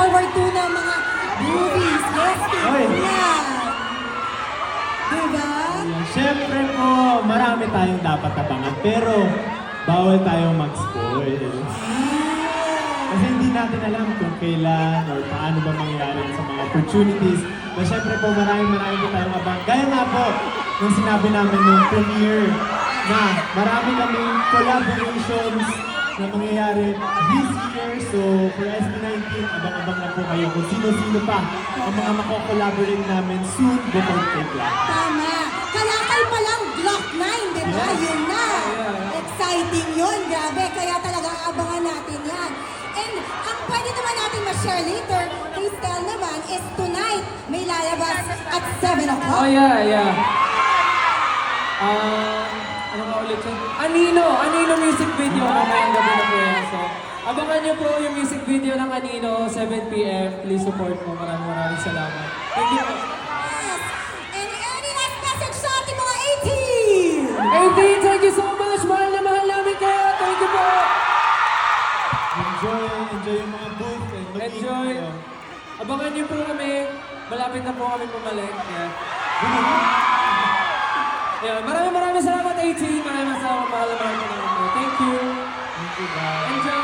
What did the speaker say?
forward to ng mga movies, guesting, Oy. yan. Diba? Siyempre po, marami tayong dapat abangan, pero bawal tayong mag-spoil. Kasi hindi natin alam kung kailan or paano ba mangyayari sa mga opportunities. Na siyempre po, maraming po tayong abangan. Gaya nga po, nung sinabi namin nung premiere na marami kaming collaborations na mangyayari this year. So, for SB19, abang-abang na po kayo kung sino-sino pa ang mga mako-collaborate namin soon before Tekla. Tama. Kalakal pa lang, Glock 9, di ba? Yun na. Exciting yun, grabe. Kaya talaga abangan natin yan. And ang pwede naman natin ma-share later, kay Stel naman, is tonight, may lalabas at 7 o'clock. Oh, yeah. Ano nga ulit yun? Anino music video. Mamayang gabi na po yan. So, abangan niyo po yung music video ng Anino, 7 p.m. Please support po. Maraming salamat. Thank you po. Yes. And any last message sa ating mga 18? 18, thank you so much. Mahal na mahal namin kayo. Thank you po. Enjoy yung mga booth and mag-eat Enjoy. kayo. Abangan niyo po kami. Malapit na po kami pumalik. Yeah. Yeah, maraming salamat 18. Maraming salamat mahal na mahal namin. Thank you. Thank you, guys. Enjoy.